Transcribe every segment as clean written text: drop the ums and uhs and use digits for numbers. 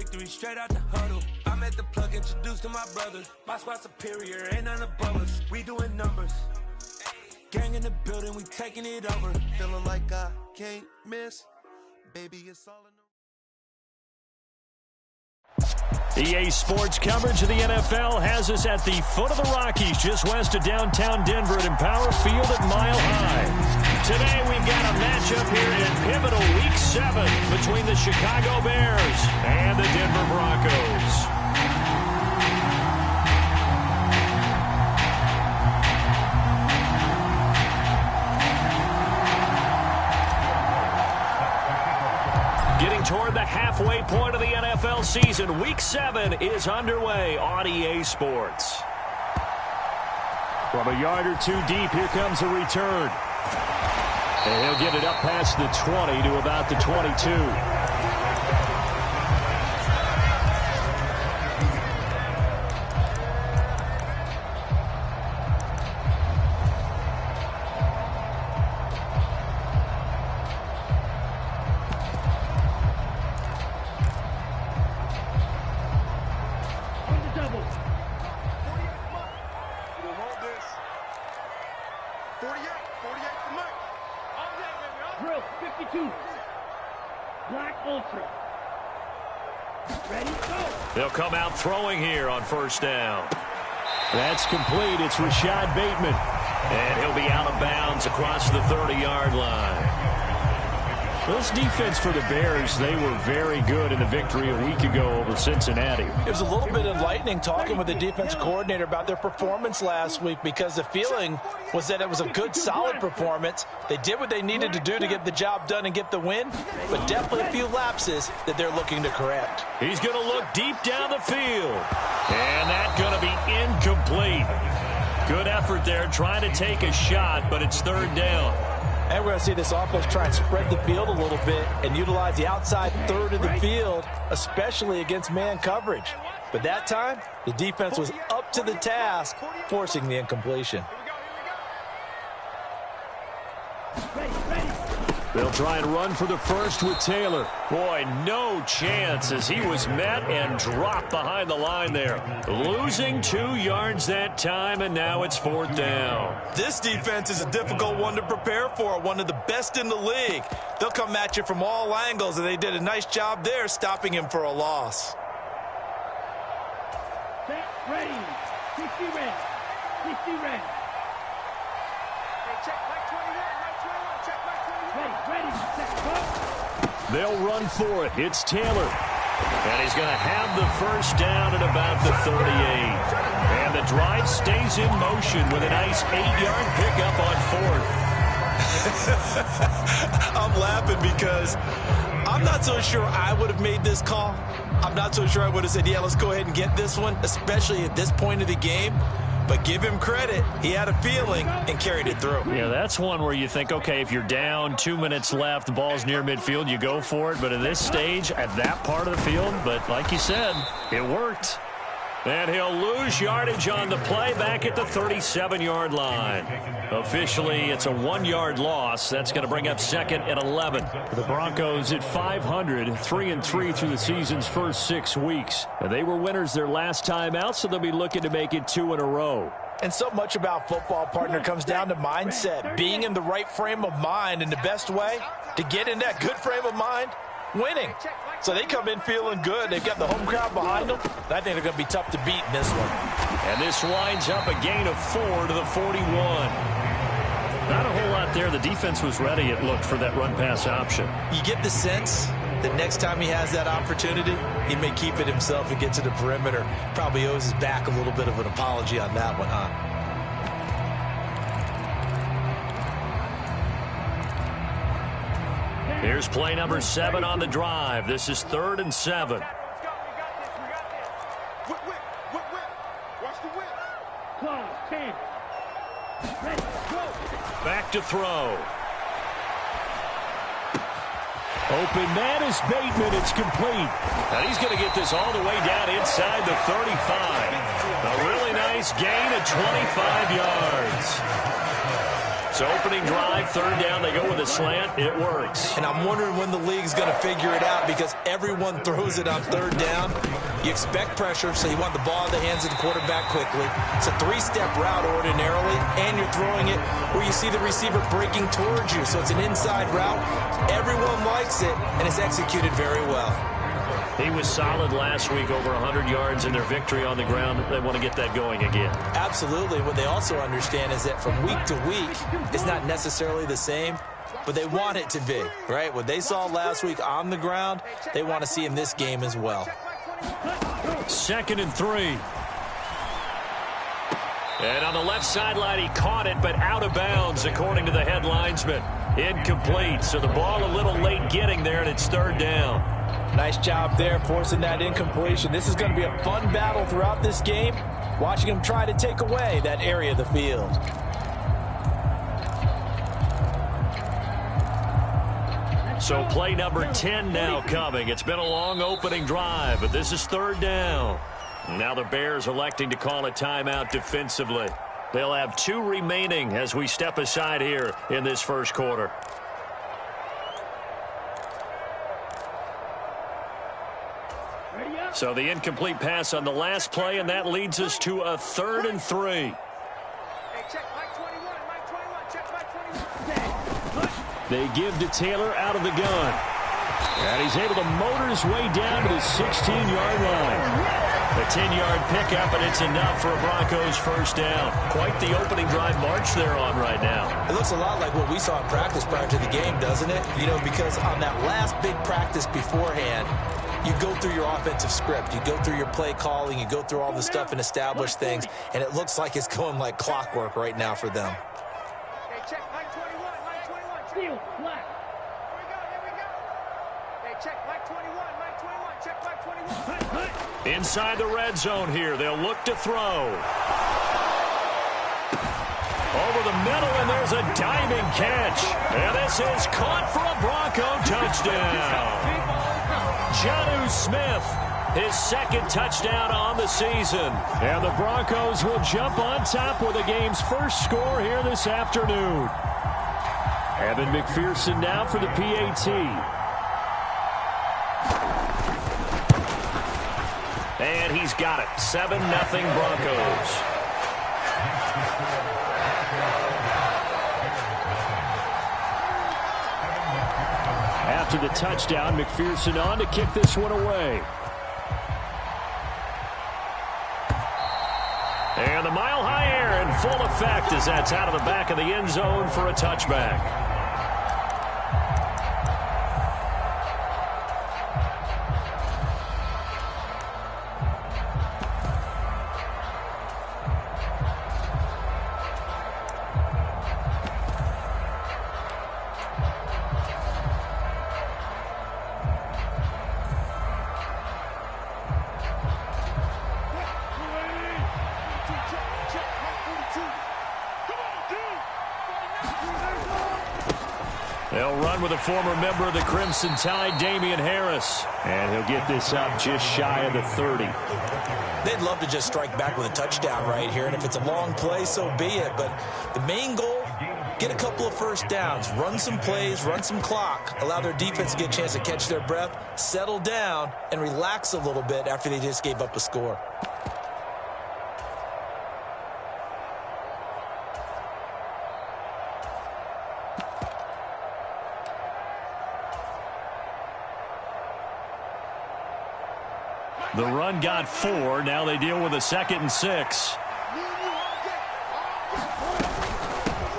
victory straight out the huddle. I'm at the plug, introduced to my brothers. My spot superior, ain't none above us. We doing numbers. Gang in the building, we taking it over. Feeling like I can't miss. Baby, it's all in the... EA Sports coverage of the NFL has us at the foot of the Rockies, just west of downtown Denver at Empower Field at Mile High. Today we've got a matchup here in pivotal Week 7 between the Chicago Bears and the Denver Broncos. Getting toward the halfway point of the NFL season, Week 7 is underway on EA Sports. From a yard or two deep, here comes a return. And he'll get it up past the 20 to about the 22. They'll come out throwing here on first down. That's complete. It's Rashad Bateman. And he'll be out of bounds across the 30-yard line. This defense for the Bears, they were very good in the victory a week ago over Cincinnati. It was a little bit enlightening talking with the defense coordinator about their performance last week, because the feeling was that it was a good, solid performance. They did what they needed to do to get the job done and get the win, but definitely a few lapses that they're looking to correct. He's going to look deep down the field, and that's going to be incomplete. Good effort there trying to take a shot, but it's third down. And we're going to see this offense try and spread the field a little bit and utilize the outside third of the field, especially against man coverage. But that time, the defense was up to the task, forcing the incompletion. They'll try and run for the first with Taylor. Boy, no chance as he was met and dropped behind the line there. Losing 2 yards that time, and now it's fourth down. This defense is a difficult one to prepare for, one of the best in the league. They'll come at you from all angles, and they did a nice job there stopping him for a loss. Set, ready. 60 red. 60 red. Check back 21. They'll run for it. It's Taylor. And he's going to have the first down at about the 38. And the drive stays in motion with a nice 8-yard pickup on fourth. I'm laughing because I'm not so sure I would have made this call. I'm not so sure I would have said, yeah, let's go ahead and get this one, especially at this point of the game. But give him credit. He had a feeling and carried it through. Yeah, that's one where you think, okay, if you're down, 2 minutes left, the ball's near midfield, you go for it. But at this stage, at that part of the field, but like you said, it worked. And he'll lose yardage on the play back at the 37-yard line. Officially, it's a 1-yard loss. That's going to bring up second and 11. The Broncos at 500, 3-3 through the season's first 6 weeks. And they were winners their last time out, so they'll be looking to make it 2 in a row. And so much about football, partner, comes down to mindset, being in the right frame of mind. And the best way to get in that good frame of mind, winning. So they come in feeling good. They've got the home crowd behind them. I think they're going to be tough to beat in this one. And this winds up a gain of 4 to the 41. Not a whole lot there. The defense was ready, it looked, for that run-pass option. You get the sense that next time he has that opportunity, he may keep it himself and get to the perimeter. Probably owes his back a little bit of an apology on that one, huh? Here's play number 7 on the drive. This is 3rd and 7. Back to throw. Open man is Bateman. It's complete. And he's going to get this all the way down inside the 35. A really nice gain of 25 yards. So opening drive, third down, they go with a slant. It works. And I'm wondering when the league's going to figure it out because everyone throws it on third down. You expect pressure, so you want the ball in the hands of the quarterback quickly. It's a three-step route ordinarily, and you're throwing it where you see the receiver breaking towards you. So it's an inside route. Everyone likes it, and it's executed very well. He was solid last week, over 100 yards in their victory on the ground. They want to get that going again. Absolutely. What they also understand is that from week to week, it's not necessarily the same, but they want it to be, right? What they saw last week on the ground, they want to see in this game as well. 2nd and 3. And on the left sideline, he caught it, but out of bounds, according to the head linesman. Incomplete, so the ball a little late getting there, and it's third down. Nice job there forcing that incompletion. This is going to be a fun battle throughout this game, watching him try to take away that area of the field. So play number 10 now coming. It's been a long opening drive, but this is third down. Now the Bears electing to call a timeout defensively. They'll have 2 remaining as we step aside here in this first quarter. So the incomplete pass on the last play, and that leads us to a 3rd and 3. Hey, check Mike 21, Mike 21, check Mike 21. They give to Taylor out of the gun. And he's able to motor his way down to the 16-yard line. A 10-yard pickup, and it's enough for a Broncos first down. Quite the opening drive march they're on right now. It looks a lot like what we saw in practice prior to the game, doesn't it? You know, because on that last big practice beforehand, you go through your offensive script. You go through your play calling. You go through all the stuff and establish things, and it looks like it's going like clockwork right now for them. Hey, check Mike 21, Mike 21. Steal, black. Here we go. Hey, check Mike 21, Mike 21, check Mike 21. Inside the red zone here, they'll look to throw. Over the middle, and there's a diving catch. And this is caught for a Bronco touchdown. Jonnu Smith, his 2nd touchdown on the season. And the Broncos will jump on top with the game's first score here this afternoon. Evan McPherson now for the PAT. And he's got it. 7-0 Broncos. After the touchdown, McPherson on to kick this one away. And the mile-high air in full effect as that's out of the back of the end zone for a touchback. They'll run with a former member of the Crimson Tide, Damian Harris. And he'll get this up just shy of the 30. They'd love to just strike back with a touchdown right here. And if it's a long play, so be it. But the main goal, get a couple of first downs. Run some plays, run some clock. Allow their defense to get a chance to catch their breath, settle down, and relax a little bit after they just gave up a score. The run got 4. Now they deal with a 2nd and 6.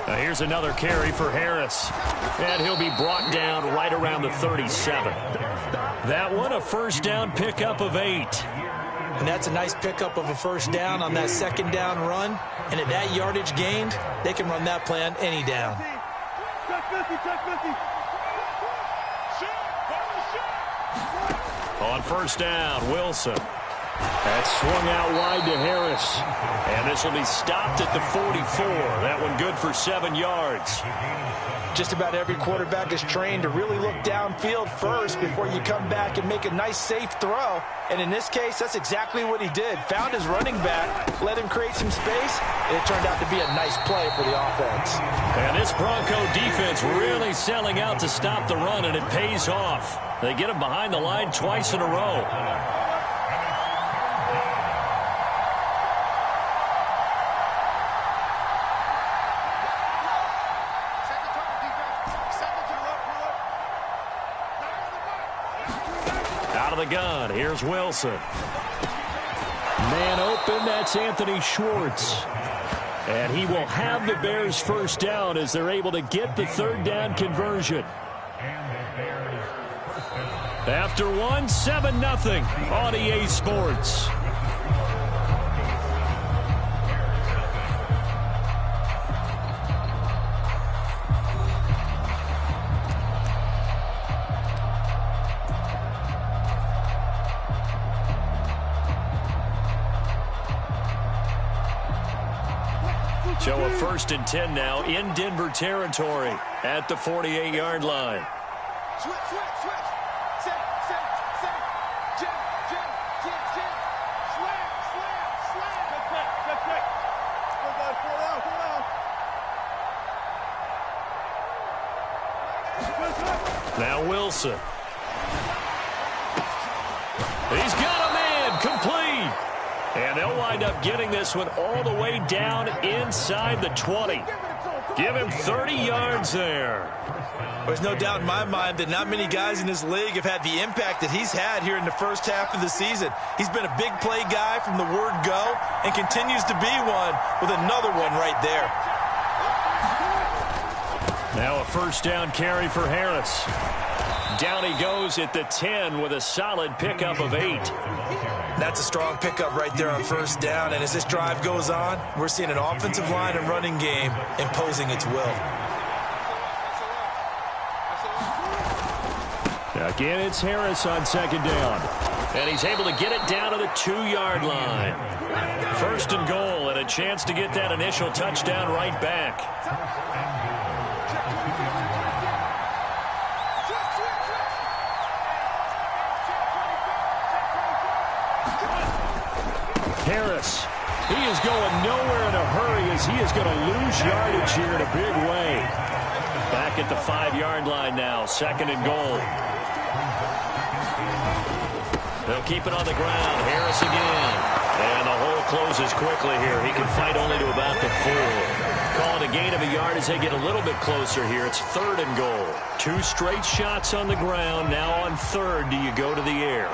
Now here's another carry for Harris. And he'll be brought down right around the 37. That one a first down pickup of 8. And that's a nice pickup of a first down on that 2nd down run. And at that yardage gained, they can run that play on any down. On first down, Wilson. That's swung out wide to Harris. And this will be stopped at the 44. That one good for 7 yards. Just about every quarterback is trained to really look downfield first before you come back and make a nice, safe throw. And in this case, that's exactly what he did. Found his running back, let him create some space, and it turned out to be a nice play for the offense. And this Bronco defense really selling out to stop the run, and it pays off. They get him behind the line twice in a row. The gun. Here's Wilson. Man open. That's Anthony Schwartz. And he will have the Bears first down as they're able to get the third down conversion. After one, 7-0 on EA Sports. So a 1st and 10 now in Denver territory at the 48-yard line. Switch. Set. Jam. Slam. Good pick. Pull down. Now Wilson. He's got a man complete. And they'll wind up getting this one all the way down inside the 20. Give him 30 yards there. There's no doubt in my mind that not many guys in this league have had the impact that he's had here in the first half of the season. He's been a big play guy from the word go and continues to be one with another one right there. Now a first down carry for Harris. Down he goes at the 10 with a solid pickup of 8. That's a strong pickup right there on first down. And as this drive goes on, we're seeing an offensive line and running game imposing its will. Again, it's Harris on second down. And he's able to get it down to the 2-yard line. 1st and goal, and a chance to get that initial touchdown right back. Harris, he is going nowhere in a hurry as he is going to lose yardage here in a big way. Back at the 5-yard line now, 2nd and goal. They'll keep it on the ground. Harris again. And the hole closes quickly here. He can fight only to about the 4. Call it a gain of a yard as they get a little bit closer here. It's 3rd and goal. 2 straight shots on the ground. Now on 3rd, do you go to the air?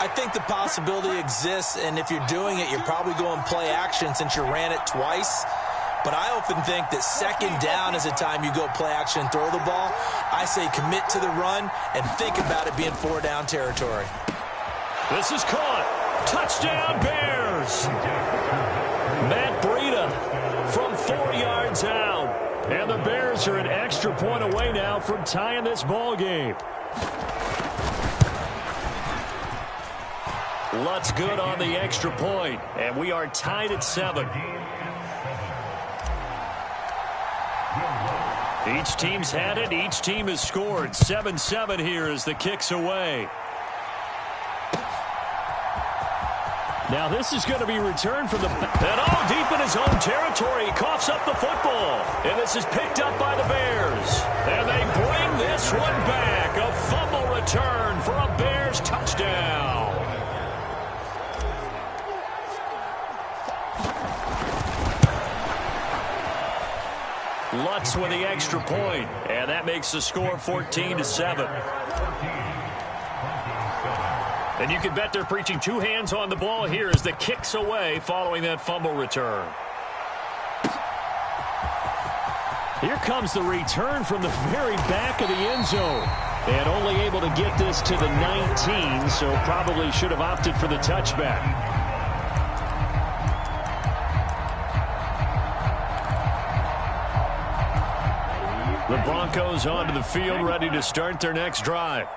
I think the possibility exists, and if you're doing it, you're probably going play action since you ran it twice. But I often think that 2nd down is the time you go play action and throw the ball. I say commit to the run and think about it being 4-down territory. This is caught. Touchdown, Bears. Matt Breida from 4 yards out. And the Bears are an extra point away now from tying this ball game. Lutz good on the extra point, and we are tied at 7. Each team's had it. Each team has scored. 7-7 here as the kick's away. Now this is going to be returned from the back. And deep in his own territory. He coughs up the football. And this is picked up by the Bears. And they bring this one back. A fumble return for a Bears touchdown. Lutz with the extra point, and that makes the score 14-7. And you can bet they're preaching 2 hands on the ball here as the kick's away following that fumble return. Here comes the return from the very back of the end zone. And only able to get this to the 19, so probably should have opted for the touchback. The Broncos onto the field, ready to start their next drive.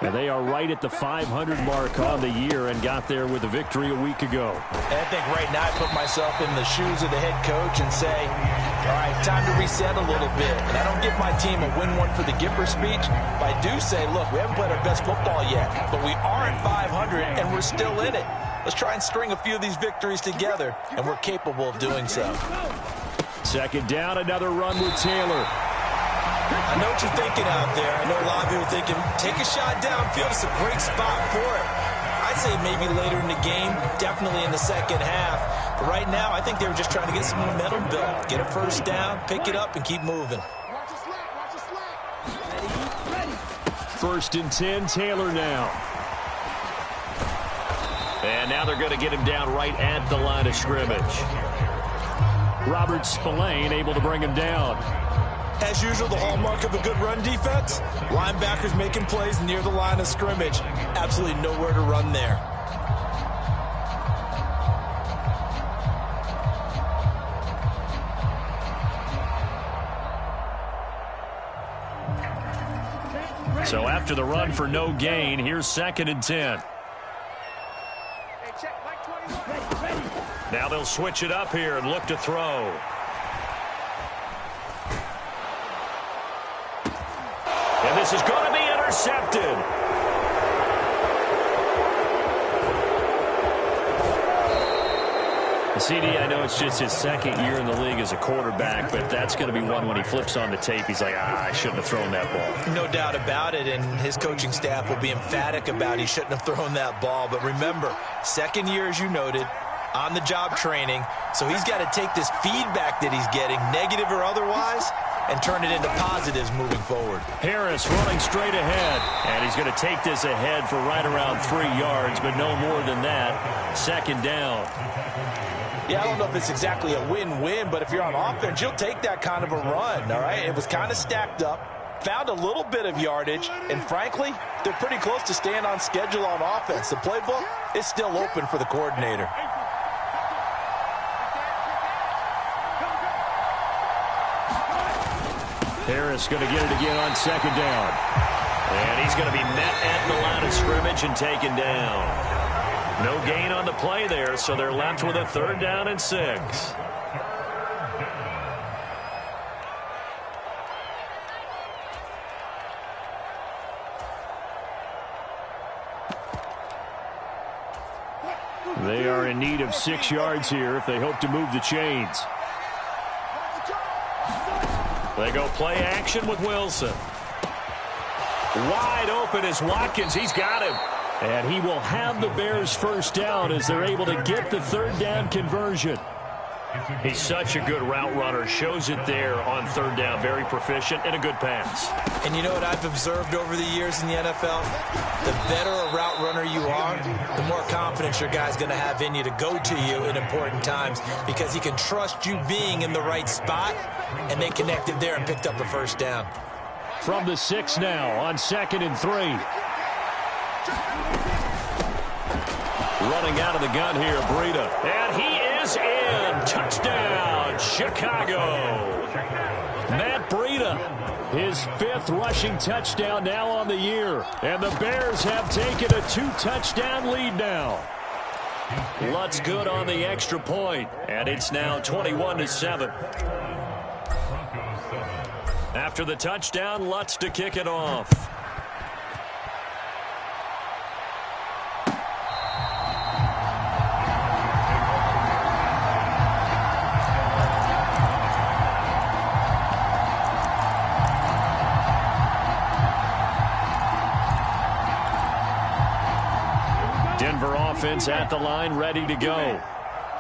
And they are right at the 500 mark on the year and got there with a victory a week ago. And I think right now I put myself in the shoes of the head coach and say, all right, time to reset a little bit. And I don't give my team a win one for the Gipper speech, but I do say, look, we haven't played our best football yet, but we are at 500 and we're still in it. Let's try and string a few of these victories together, and we're capable of doing so. Second down, another run with Taylor. I know what you're thinking out there. I know a lot of you are thinking, take a shot downfield. It's a great spot for it. I'd say maybe later in the game, definitely in the second half. But right now, I think they were just trying to get some momentum built. Get a first down, pick it up, and keep moving. First and 10, Taylor now. And now they're going to get him down right at the line of scrimmage. Robert Spillane able to bring him down. As usual, the hallmark of a good run defense, linebackers making plays near the line of scrimmage. Absolutely nowhere to run there. So after the run for no gain, here's second and 10. Now they'll switch it up here and look to throw. And this is going to be intercepted. CD, I know it's just his second year in the league as a quarterback, but that's going to be one when he flips on the tape. He's like, I shouldn't have thrown that ball. No doubt about it, and his coaching staff will be emphatic about he shouldn't have thrown that ball. But remember, second year, as you noted, on-the-job training, so he's got to take this feedback that he's getting, negative or otherwise, and turn it into positives moving forward. Harris running straight ahead, and he's going to take this ahead for right around 3 yards, but no more than that. Second down. Yeah, I don't know if it's exactly a win-win, but if you're on offense, you'll take that kind of a run, all right? It was kind of stacked up, found a little bit of yardage, and frankly, they're pretty close to staying on schedule on offense. The playbook is still open for the coordinator. Harris going to get it again on second down. And he's going to be met at the line of scrimmage and taken down. No gain on the play there, so they're left with a third down and 6. They are in need of 6 yards here if they hope to move the chains. They go play action with Wilson. Wide open is Watkins. He's got him. And he will have the Bears first down as they're able to get the third down conversion. He's such a good route runner. Shows it there on third down. Very proficient and a good pass. And you know what I've observed over the years in the NFL? The better a route runner you are, the more confidence your guy's going to have in you to go to you in important times because he can trust you being in the right spot, and they connected there and picked up the first down. From the 6 now on second and 3. Running out of the gun here, Breida. And he is in. Touchdown, Chicago. Matt Breida, his 5th rushing touchdown now on the year. And the Bears have taken a 2-touchdown lead now. Lutz good on the extra point, and it's now 21-7. After the touchdown, Lutz to kick it off. Denver offense at the line, ready to go.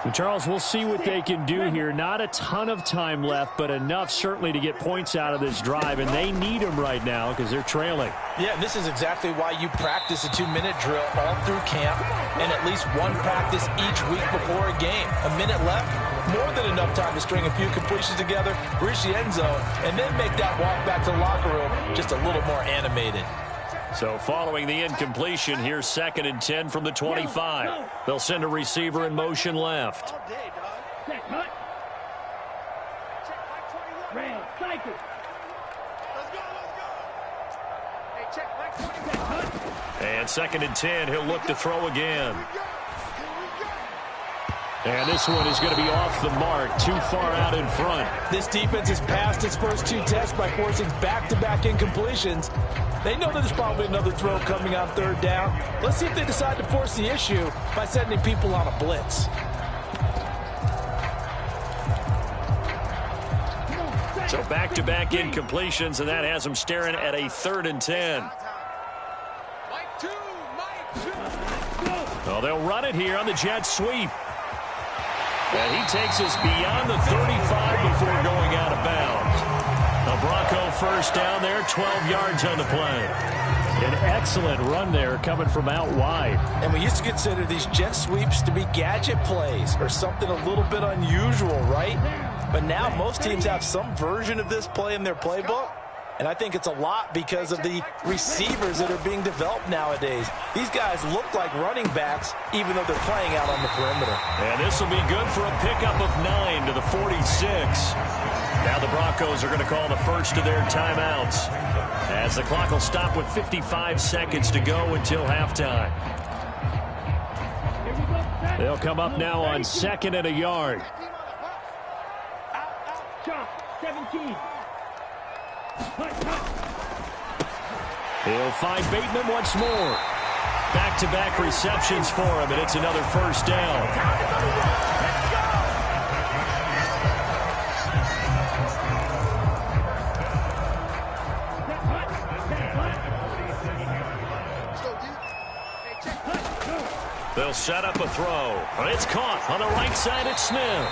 And Charles, we'll see what they can do here. Not a ton of time left, but enough certainly to get points out of this drive, and they need them right now because they're trailing. Yeah, this is exactly why you practice a 2-minute drill all through camp and at least one practice each week before a game. A minute left, more than enough time to string a few completions together, reach the end zone, and then make that walk back to the locker room just a little more animated. So following the incompletion, here's second and 10 from the 25. They'll send a receiver in motion left. And 2nd and 10, he'll look to throw again. And this one is going to be off the mark, too far out in front. This defense has passed its first 2 tests by forcing back-to-back incompletions. They know that there's probably another throw coming on 3rd down. Let's see if they decide to force the issue by sending people on a blitz. So back-to-back incompletions, and that has them staring at a 3rd and 10. Well, they'll run it here on the jet sweep. And he takes us beyond the 35 before going out of bounds. A Bronco first down there, 12 yards on the play. An excellent run there coming from out wide. And we used to consider these jet sweeps to be gadget plays or something a little bit unusual, right? But now most teams have some version of this play in their playbook. And I think it's a lot because of the receivers that are being developed nowadays. These guys look like running backs, even though they're playing out on the perimeter. And this will be good for a pickup of 9 to the 46. Now the Broncos are going to call the first of their timeouts, as the clock will stop with 55 seconds to go until halftime. They'll come up now on 2nd and a yard. 17. He'll find Bateman once more. Back-to-back receptions for him, and it's another first down. They'll set up a throw. It's caught on the right side at Smith.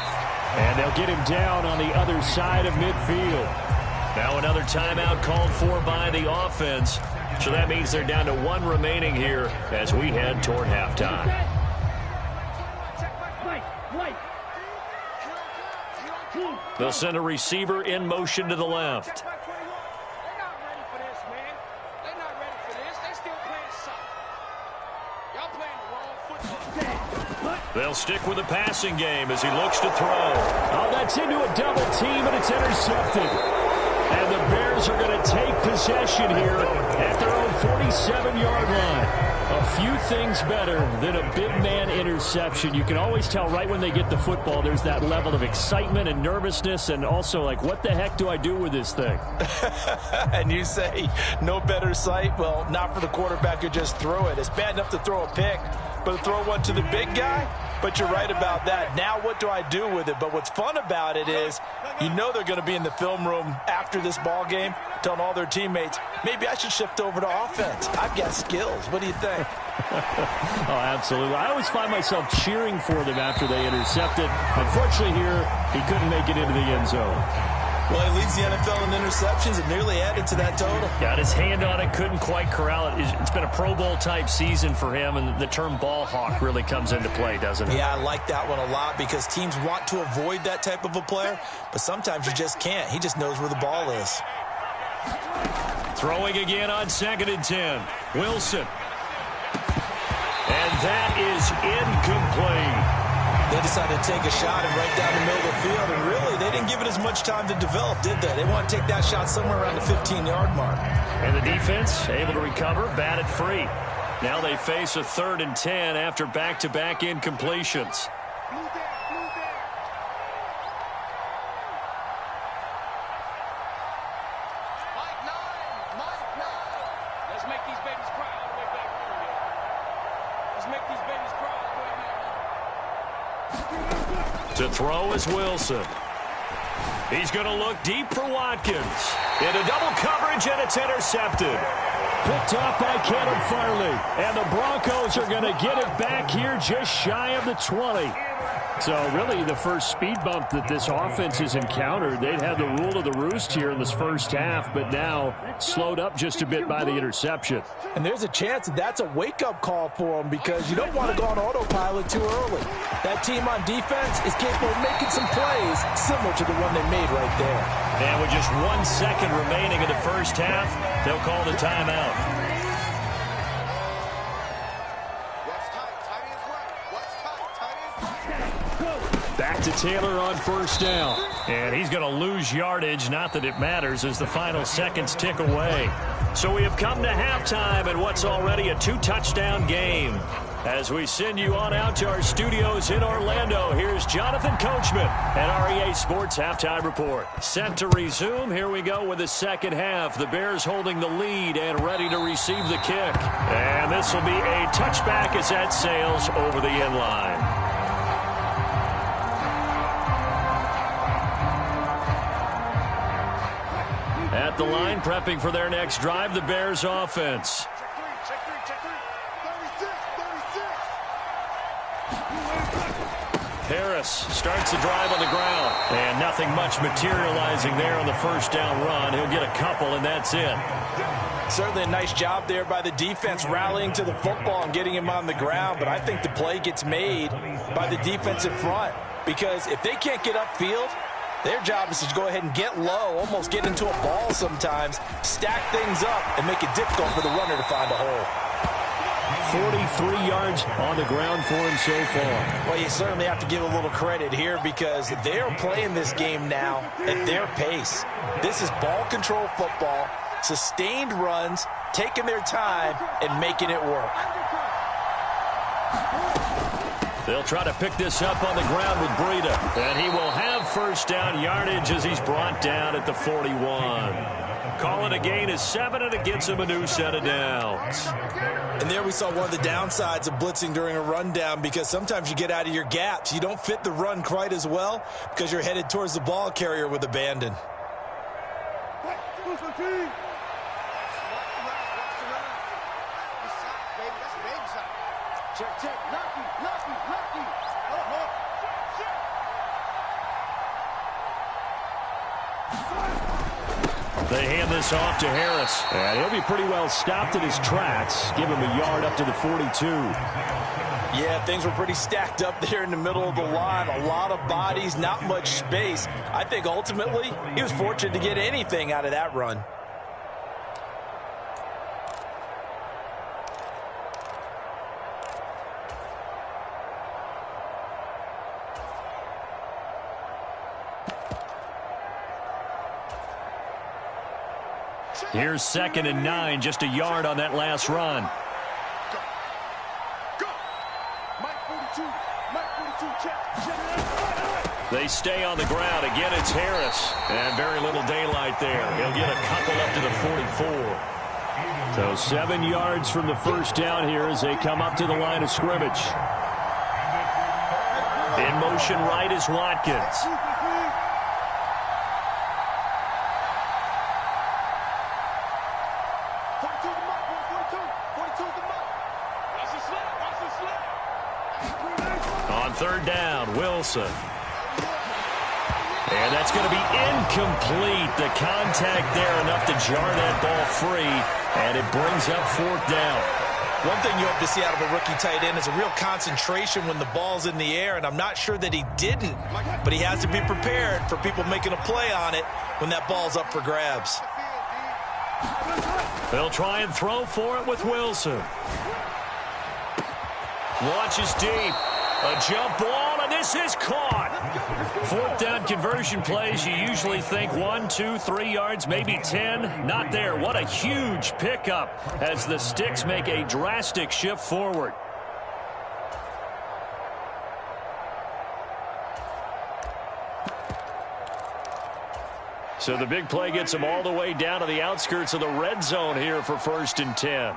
And they'll get him down on the other side of midfield. Now another timeout called for by the offense. So that means they're down to 1 remaining here as we head toward halftime. They'll send a receiver in motion to the left. They're not ready for this, man. They're not ready for this. They're still playing soccer. Y'all playing the wrong football. They'll stick with the passing game as he looks to throw. Oh, that's into a double team, and it's intercepted. And the Bears are going to take possession here at their own 47-yard line. A few things better than a big man interception. You can always tell right when they get the football, there's that level of excitement and nervousness, and also like, what the heck do I do with this thing? And you say no better sight? Well, not for the quarterback who just threw it. It's bad enough to throw a pick, but to throw one to the big guy? But you're right about that. Now what do I do with it? But what's fun about it is you know they're going to be in the film room after this ball game telling all their teammates, maybe I should shift over to offense. I've got skills. What do you think? Oh, absolutely. I always find myself cheering for them after they intercept it. Unfortunately here, he couldn't make it into the end zone. Well, he leads the NFL in interceptions and nearly added to that total. Got his hand on it, couldn't quite corral it. It's been a Pro Bowl-type season for him, and the term ball hawk really comes into play, doesn't it? Yeah, I like that one a lot because teams want to avoid that type of a player, but sometimes you just can't. He just knows where the ball is. Throwing again on 2nd and 10. Wilson. And that is incomplete. They decided to take a shot and right down the middle of the field, and really, they didn't give it as much time to develop, did they? They want to take that shot somewhere around the 15-yard mark. And the defense able to recover, batted free. Now they face a 3rd and 10 after back-to-back incompletions. Let's make these babies cry all the way back home, man. Let's make these babies cry all the way back home. To throw is Wilson. He's going to look deep for Watkins. Into double coverage, and it's intercepted. Picked off by Caleb Farley. And the Broncos are going to get it back here just shy of the 20. So really the first speed bump that this offense has encountered. They'd had the rule of the roost here in this first half, but now slowed up just a bit by the interception. And there's a chance that that's a wake-up call for them because you don't want to go on autopilot too early. That team on defense is capable of making some plays similar to the one they made right there. And with just 1 second remaining in the first half, they'll call the timeout. Back to Taylor on first down. And he's going to lose yardage. Not that it matters as the final seconds tick away. So we have come to halftime in what's already a 2-touchdown game. As we send you on out to our studios in Orlando, here's Jonathan Coachman at REA Sports Halftime Report. Set to resume. Here we go with the second half. The Bears holding the lead and ready to receive the kick. And this will be a touchback as that sails over the end line. At the line, prepping for their next drive, the Bears offense. Harris starts the drive on the ground. And nothing much materializing there on the first down run. He'll get a couple, and that's it. Certainly a nice job there by the defense rallying to the football and getting him on the ground. But I think the play gets made by the defensive front. Because if they can't get upfield, their job is to go ahead and get low, almost get into a ball sometimes, stack things up, and make it difficult for the runner to find a hole. 43 yards on the ground for him so far. Well, you certainly have to give a little credit here because they're playing this game now at their pace. This is ball control football, sustained runs, taking their time, and making it work. They'll try to pick this up on the ground with Breida. And he will have first down yardage as he's brought down at the 41. Calling a gain is 7, and it gets him a new set of downs. And there we saw one of the downsides of blitzing during a rundown because sometimes you get out of your gaps. You don't fit the run quite as well because you're headed towards the ball carrier with abandon. They hand this off to Harris. And he'll be pretty well stopped in his tracks. Give him a yard up to the 42. Yeah, things were pretty stacked up there in the middle of the line. A lot of bodies, not much space. I think ultimately he was fortunate to get anything out of that run. Here's 2nd and 9, just a yard on that last run. They stay on the ground. Again, it's Harris. And very little daylight there. He'll get a couple up to the 44. So 7 yards from the first down here as they come up to the line of scrimmage. In motion right is Watkins. On third down, Wilson. And that's going to be incomplete. The contact there enough to jar that ball free, and it brings up 4th down. One thing you hope to see out of a rookie tight end is a real concentration when the ball's in the air, and I'm not sure that he didn't, but he has to be prepared for people making a play on it when that ball's up for grabs. They'll try and throw for it with Wilson. Launches deep. A jump ball, and this is caught. 4th down conversion plays, you usually think 1, 2, 3 yards, maybe 10. Not there. What a huge pickup as the Sticks make a drastic shift forward. So the big play gets them all the way down to the outskirts of the red zone here for 1st and 10.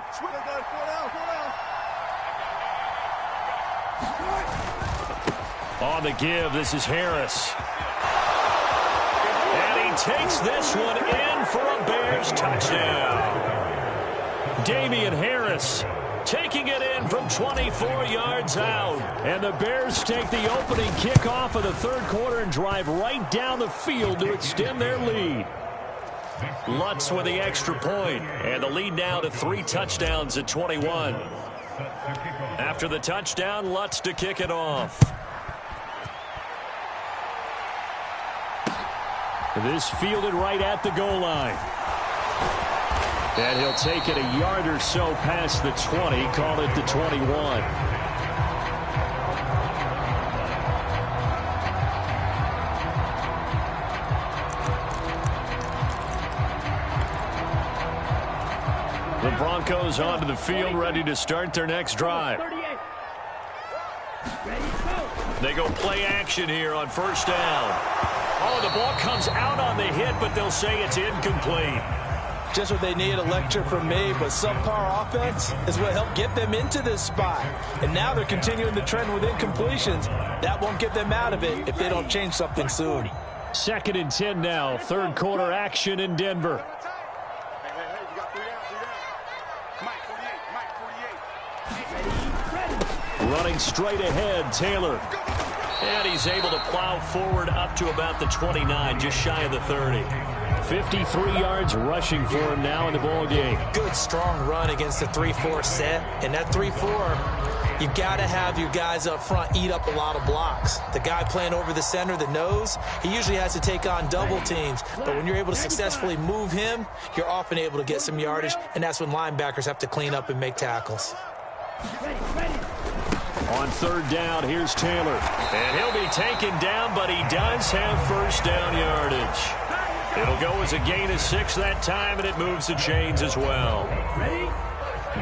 On the give, this is Harris. And he takes this one in for a Bears touchdown. Damian Harris taking it in from 24 yards out. And the Bears take the opening kickoff of the 3rd quarter and drive right down the field to extend their lead. Lutz with the extra point, and the lead now to 3 touchdowns at 21. After the touchdown, Lutz to kick it off. This fielded right at the goal line. And he'll take it a yard or so past the 20, call it the 21. The Broncos onto the field, ready to start their next drive. They go play action here on first down. Oh, the ball comes out on the hit, but they'll say it's incomplete. Just what they need, a lecture from me, but subpar offense is what helped get them into this spot. And now they're continuing the trend with incompletions. That won't get them out of it if they don't change something soon. 2nd and 10 now, third quarter action in Denver. Running straight ahead, Taylor. And he's able to plow forward up to about the 29, just shy of the 30. 53 yards rushing for him now in the ball game. Good, strong run against the 3-4 set. And that 3-4, you've got to have your guys up front eat up a lot of blocks. The guy playing over the center, the nose, he usually has to take on double teams. But when you're able to successfully move him, you're often able to get some yardage, and that's when linebackers have to clean up and make tackles. On third down, here's Taylor. And he'll be taken down, but he does have first down yardage. It'll go as a gain of 6 that time, and it moves the chains as well.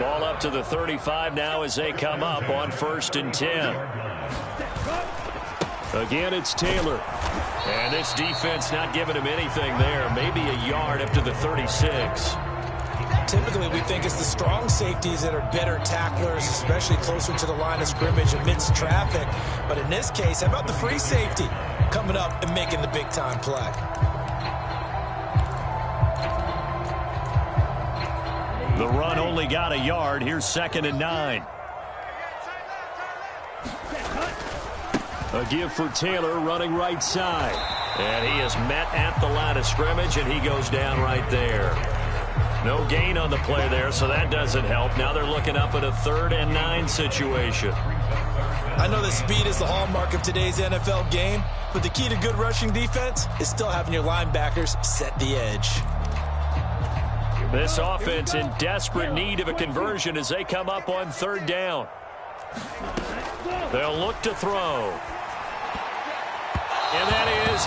Ball up to the 35 now as they come up on 1st and 10. Again, it's Taylor. And this defense not giving him anything there. Maybe a yard up to the 36. Typically, we think it's the strong safeties that are better tacklers, especially closer to the line of scrimmage amidst traffic. But in this case, how about the free safety coming up and making the big-time play? The run only got a yard. Here's 2nd and 9. A give for Taylor running right side. And he is met at the line of scrimmage, and he goes down right there. No gain on the play there, so that doesn't help. Now they're looking up at a 3rd and 9 situation. I know that speed is the hallmark of today's NFL game, but the key to good rushing defense is still having your linebackers set the edge. This offense in desperate need of a conversion as they come up on 3rd down. They'll look to throw. And that is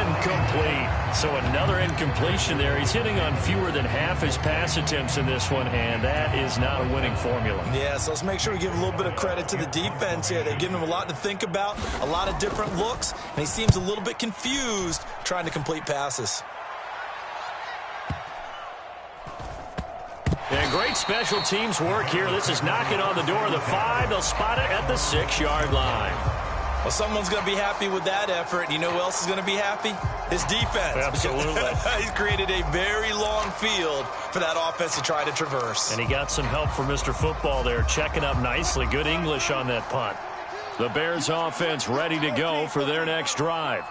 incomplete. So another incompletion there. He's hitting on fewer than half his pass attempts in this one, and that is not a winning formula. Yeah, so let's make sure we give a little bit of credit to the defense here. They've given him a lot to think about, a lot of different looks, and he seems a little bit confused trying to complete passes. And great special teams work here. This is knocking on the door of the 5. They'll spot it at the 6-yard line. Well, someone's going to be happy with that effort. And you know who else is going to be happy? His defense. Absolutely. He's created a very long field for that offense to try to traverse. And he got some help from Mr. Football there, checking up nicely. Good English on that punt. The Bears offense ready to go for their next drive.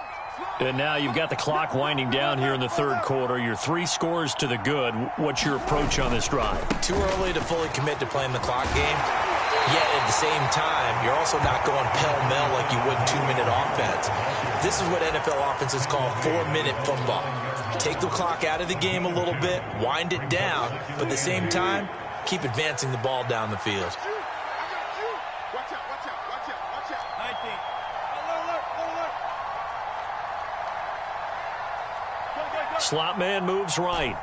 And now you've got the clock winding down here in the 3rd quarter. You're 3 scores to the good. What's your approach on this drive? Too early to fully commit to playing the clock game. Yet at the same time, you're also not going pell-mell like you would 2-minute offense. This is what NFL offenses call 4-minute football. Take the clock out of the game a little bit, wind it down, but at the same time, keep advancing the ball down the field. Slot man moves right.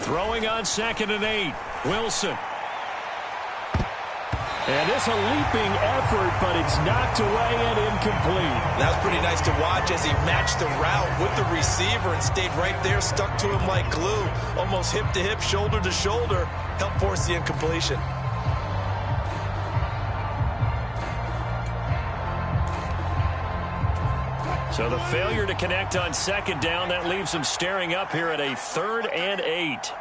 Throwing on 2nd and 8. Wilson. And it's a leaping effort, but it's knocked away and incomplete. That's pretty nice to watch as he matched the route with the receiver and stayed right there, stuck to him like glue, almost hip to hip, shoulder to shoulder, helped force the incompletion. So the failure to connect on 2nd down, that leaves him staring up here at a 3rd and 8.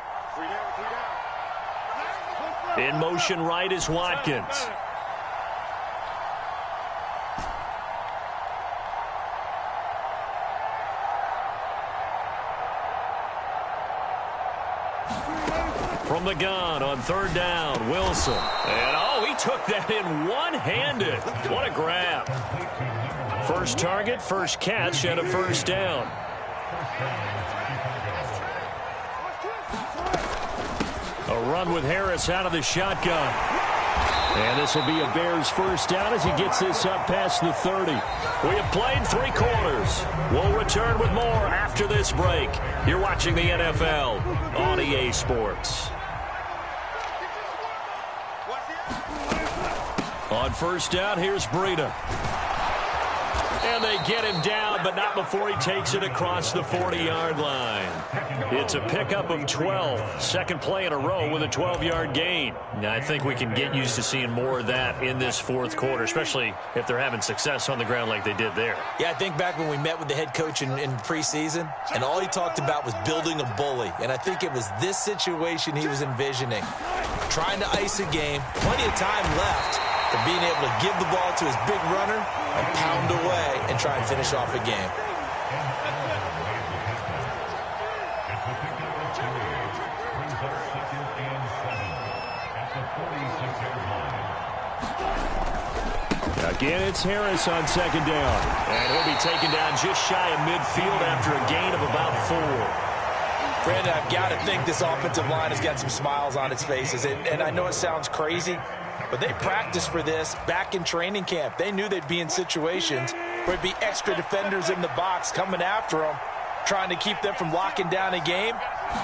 In motion right is Watkins. From the gun on 3rd down, Wilson. And oh, he took that in one-handed. What a grab. First target, first catch, and a first down. A run with Harris out of the shotgun. And this will be a Bears first down as he gets this up past the 30. We have played 3 quarters. We'll return with more after this break. You're watching the NFL on EA Sports. On first down, here's Breida. And they get him down, but not before he takes it across the 40-yard line. It's a pickup of 12. Second play in a row with a 12-yard gain. Now, I think we can get used to seeing more of that in this fourth quarter, especially if they're having success on the ground like they did there. Yeah, I think back when we met with the head coach in preseason, and all he talked about was building a bully. And I think it was this situation he was envisioning. Trying to ice a game, plenty of time left, for being able to give the ball to his big runner and pound away and try and finish off a game. Again, it's Harris on second down. And he'll be taken down just shy of midfield after a gain of about 4. Brandon, I've got to think this offensive line has got some smiles on its faces. And I know it sounds crazy, but they practiced for this back in training camp. They knew they'd be in situations where there'd be extra defenders in the box coming after them, trying to keep them from locking down a game.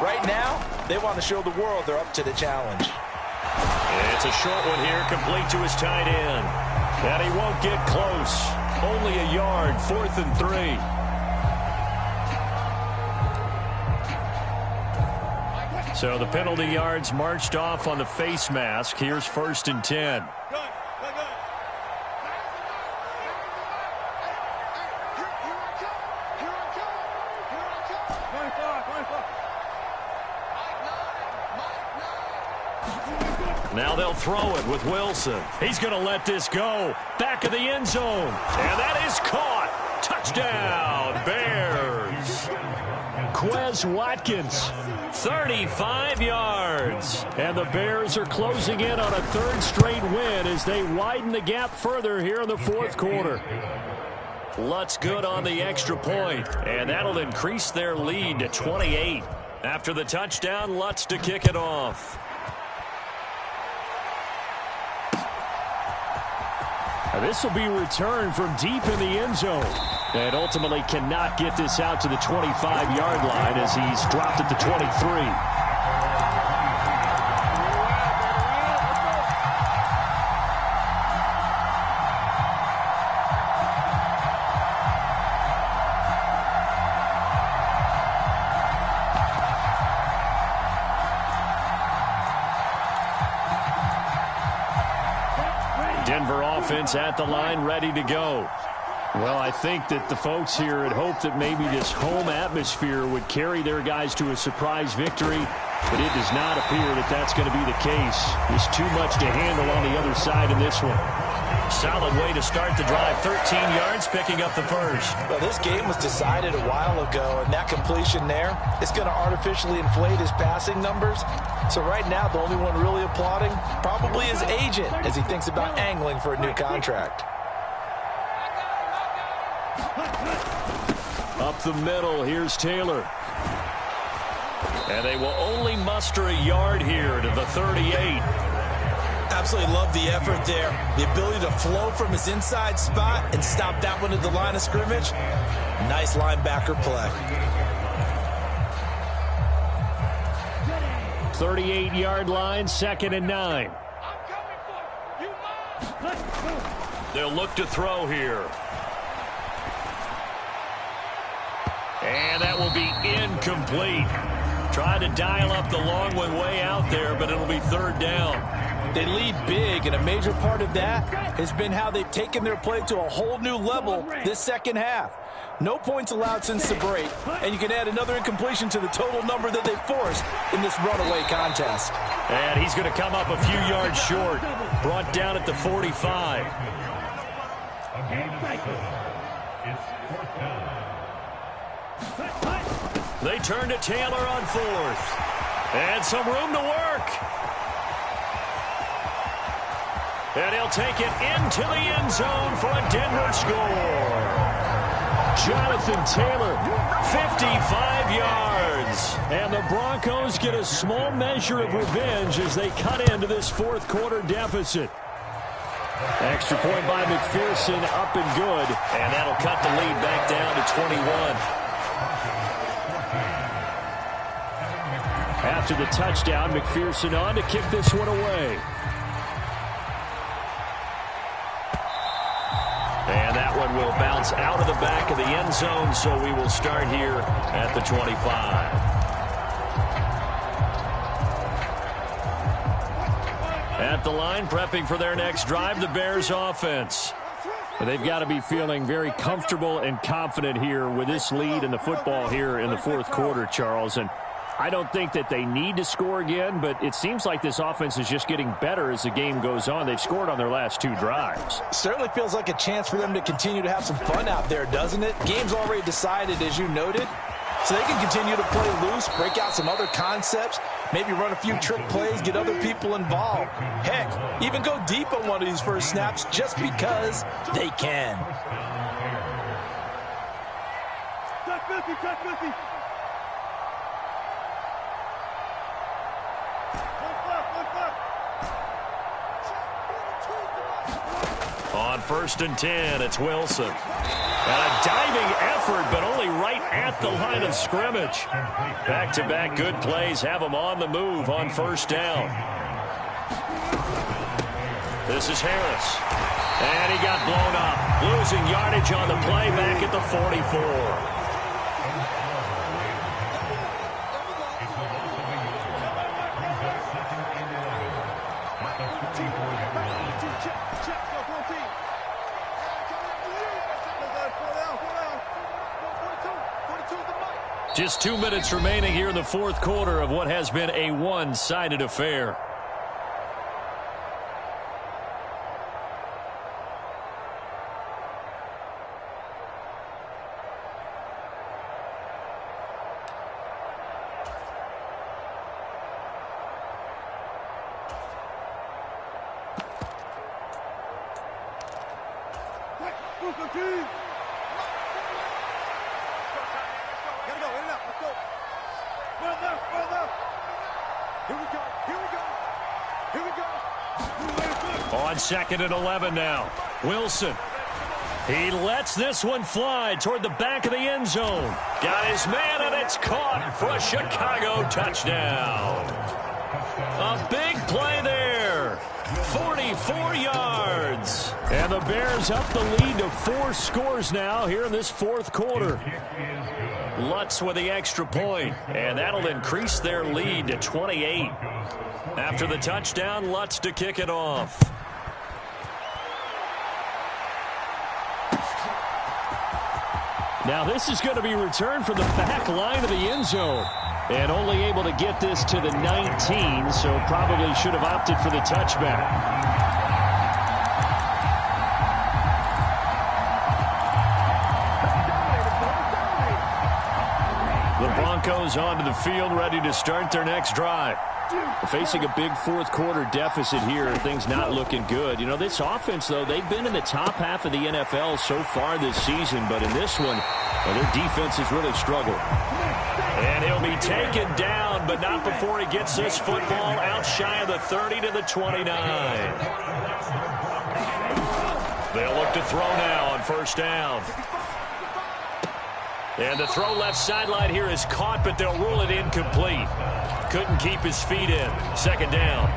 Right now, they want to show the world they're up to the challenge. It's a short one here, complete to his tight end. And he won't get close. Only a yard, 4th and 3. So the penalty yards marched off on the face mask. Here's 1st and 10. Now they'll throw it with Wilson. He's going to let this go. Back of the end zone. And that is caught. Touchdown, Bears. Quez Watkins, 35 yards. And the Bears are closing in on a 3rd straight win as they widen the gap further here in the 4th quarter. Lutz good on the extra point, and that'll increase their lead to 28. After the touchdown, Lutz to kick it off. This will be returned from deep in the end zone. And ultimately cannot get this out to the 25-yard line as he's dropped at the 23. Denver offense at the line, ready to go. Well, I think that the folks here had hoped that maybe this home atmosphere would carry their guys to a surprise victory, but it does not appear that that's going to be the case. There's too much to handle on the other side in this one. Solid way to start the drive. 13 yards, picking up the first. Well, this game was decided a while ago, and that completion there is going to artificially inflate his passing numbers. So right now, the only one really applauding probably his agent as he thinks about angling for a new contract. Up the middle, here's Taylor. And they will only muster a yard here to the 38. Absolutely love the effort there. The ability to flow from his inside spot and stop that one at the line of scrimmage. Nice linebacker play. 38-yard line, 2nd and 9. They'll look to throw here. And that will be incomplete. Try to dial up the long one way out there, but it'll be 3rd down. They lead big, and a major part of that has been how they've taken their play to a whole new level this second half. No points allowed since the break, and you can add another incompletion to the total number that they forced in this runaway contest. And he's going to come up a few yards short. Brought down at the 45. They turn to Taylor on 4th. And some room to work. And he'll take it into the end zone for a Denver score. Jonathan Taylor, 55 yards. And the Broncos get a small measure of revenge as they cut into this 4th quarter deficit. Extra point by McPherson, up and good. And that'll cut the lead back down to 21. After the touchdown, McPherson on to kick this one away. And that one will bounce out of the back of the end zone, so we will start here at the 25. At the line, prepping for their next drive, the Bears offense. They've got to be feeling very comfortable and confident here with this lead in the football here in the fourth quarter, Charles. And I don't think that they need to score again, but it seems like this offense is just getting better as the game goes on. They've scored on their last 2 drives. Certainly feels like a chance for them to continue to have some fun out there, doesn't it? Game's already decided, as you noted, so they can continue to play loose, break out some other concepts, maybe run a few trick plays, get other people involved. Heck, even go deep on one of these first snaps just because they can. Touch 50, touch 50. On 1st and 10, it's Wilson. And a diving effort, but only right at the line of scrimmage. Back-to-back good plays have them on the move on 1st down. This is Harris. And he got blown up. Losing yardage on the play back at the 44. Just 2 minutes remaining here in the fourth quarter of what has been a one-sided affair. On 2nd and 11 now. Wilson. He lets this one fly toward the back of the end zone. Got his man, and it's caught for a Chicago touchdown. A big play there. 44 yards. And the Bears up the lead to 4 scores now here in this fourth quarter. Lutz with the extra point, and that'll increase their lead to 28. After the touchdown, Lutz to kick it off. Now this is going to be returned from the back line of the end zone. And only able to get this to the 19, so probably should have opted for the touchback. The Broncos onto the field, ready to start their next drive. Facing a big fourth quarter deficit here, things not looking good. You know, this offense, though, they've been in the top half of the NFL so far this season, but in this one, their defense has really struggled. And he'll be taken down, but not before he gets this football out shy of the 30 to the 29. They'll look to throw now on 1st down. And the throw left sideline here is caught, but they'll rule it incomplete. Couldn't keep his feet in. 2nd down.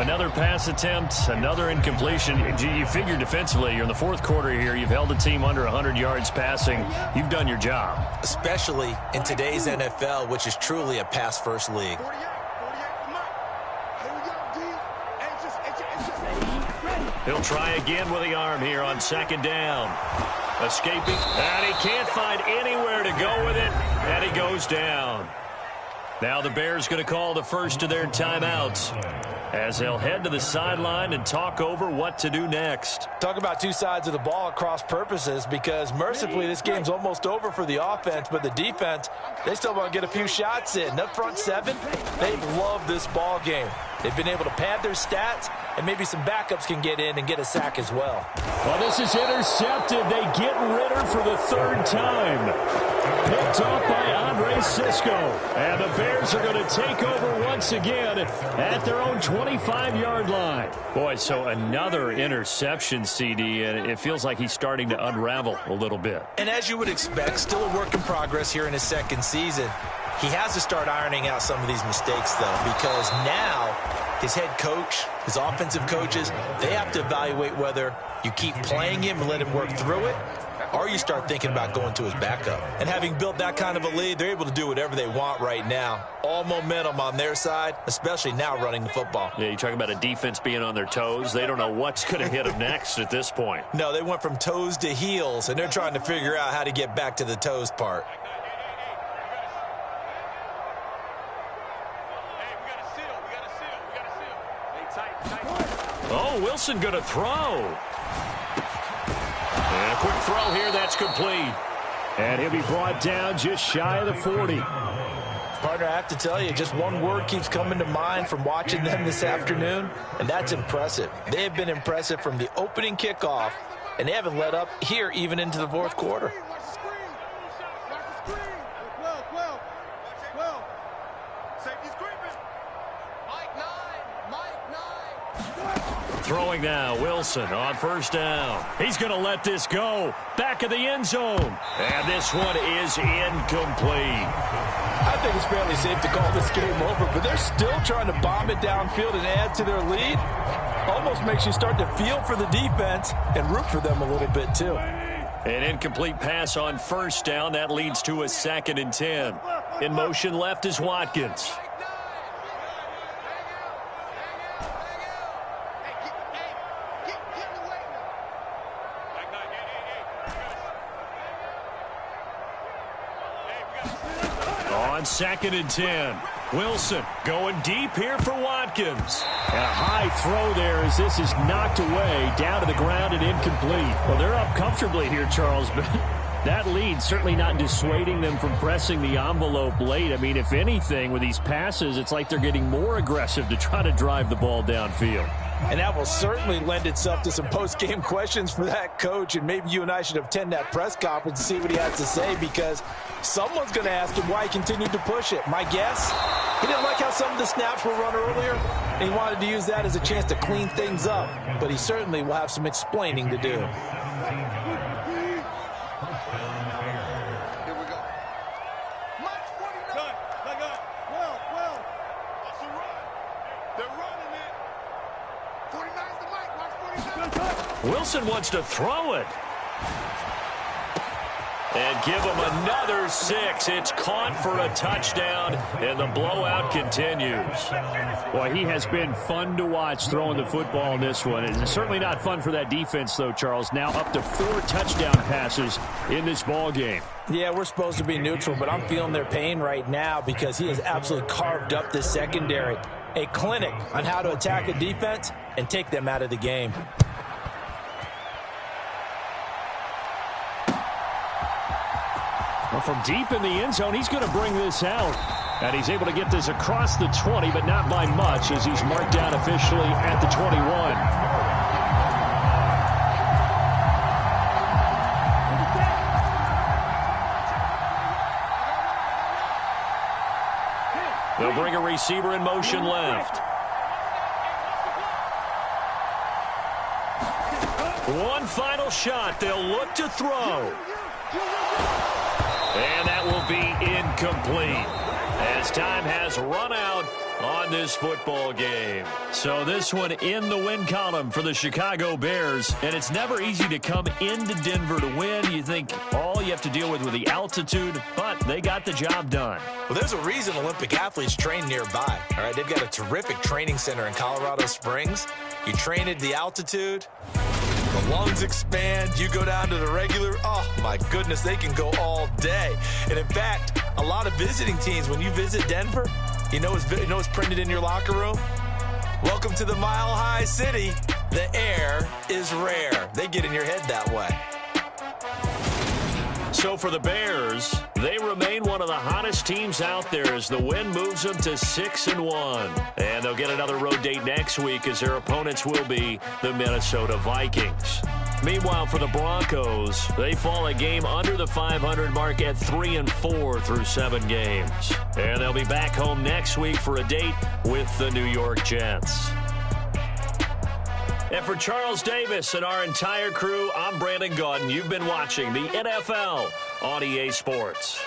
Another pass attempt, another incompletion. You figure defensively, you're in the fourth quarter here. You've held the team under 100 yards passing. You've done your job. Especially in today's NFL, which is truly a pass-first league. He'll try again with the arm here on 2nd down. Escaping, and he can't find anywhere to go with it, and he goes down. Now the Bears going to call the first of their timeouts as they'll head to the sideline and talk over what to do next. Talk about 2 sides of the ball at cross purposes, because mercifully this game's almost over for the offense, but the defense, they still want to get a few shots in. Up front 7, they've loved this ball game. They've been able to pad their stats, and maybe some backups can get in and get a sack as well. Well, this is intercepted. They get Ritter for the 3rd time. Picked off by Andre Cisco. And the Bears are going to take over once again at their own 25-yard line. Boy, so another interception, CD, and it feels like he's starting to unravel a little bit. And as you would expect, still a work in progress here in his second season. He has to start ironing out some of these mistakes, though, because now his head coach, his offensive coaches, they have to evaluate whether you keep playing him and let him work through it, or you start thinking about going to his backup. And having built that kind of a lead, they're able to do whatever they want right now. All momentum on their side, especially now running the football. Yeah, you talk about a defense being on their toes. They don't know what's going to hit them next at this point. No, they went from toes to heels, and they're trying to figure out how to get back to the toes part. Oh, Wilson going to throw. And a quick throw here, that's complete. And he'll be brought down just shy of the 40. Partner, I have to tell you, just one word keeps coming to mind from watching them this afternoon, and that's impressive. They have been impressive from the opening kickoff, and they haven't let up here even into the fourth quarter. Throwing now, Wilson on first down. He's going to let this go. Back of the end zone. And this one is incomplete. I think it's fairly safe to call this game over, but they're still trying to bomb it downfield and add to their lead. Almost makes you start to feel for the defense and root for them a little bit too. An incomplete pass on first down. That leads to a 2nd and 10. In motion left is Watkins. On 2nd and 10. Wilson going deep here for Watkins. And a high throw there as this is knocked away down to the ground and incomplete. Well, they're up comfortably here, Charles, but that lead certainly not dissuading them from pressing the envelope late. I mean, if anything, with these passes, it's like they're getting more aggressive to try to drive the ball downfield. And that will certainly lend itself to some post-game questions for that coach, and maybe you and I should attend that press conference and see what he has to say, because someone's going to ask him why he continued to push it. My guess, he didn't like how some of the snaps were run earlier, and he wanted to use that as a chance to clean things up, but he certainly will have some explaining to do. Wilson wants to throw it. And give him another 6. It's caught for a touchdown, and the blowout continues. Boy, he has been fun to watch throwing the football in this one. It's certainly not fun for that defense, though, Charles. Now up to 4 touchdown passes in this ball game. Yeah, we're supposed to be neutral, but I'm feeling their pain right now because he has absolutely carved up this secondary. A clinic on how to attack a defense and take them out of the game. Well, from deep in the end zone, he's going to bring this out. And he's able to get this across the 20, but not by much, as he's marked down officially at the 21. They'll bring a receiver in motion left. One final shot. They'll look to throw. And that will be incomplete as time has run out on this football game. So this one in the win column for the Chicago Bears. And it's never easy to come into Denver to win. You think all you have to deal with the altitude, but they got the job done. Well, there's a reason Olympic athletes train nearby. All right, they've got a terrific training center in Colorado Springs. You train at the altitude, the lungs expand, you go down to the regular, oh my goodness, they can go all day. And in fact, a lot of visiting teams, when you visit Denver, you know what's printed in your locker room? Welcome to the Mile High City. The air is rare. They get in your head that way. So for the Bears, they remain one of the hottest teams out there as the win moves them to 6-1. And they'll get another road date next week as their opponents will be the Minnesota Vikings. Meanwhile, for the Broncos, they fall a game under the 500 mark at 3-4 through 7 games. And they'll be back home next week for a date with the New York Jets. And for Charles Davis and our entire crew, I'm Brandon Gaudin. You've been watching the NFL on EA Sports.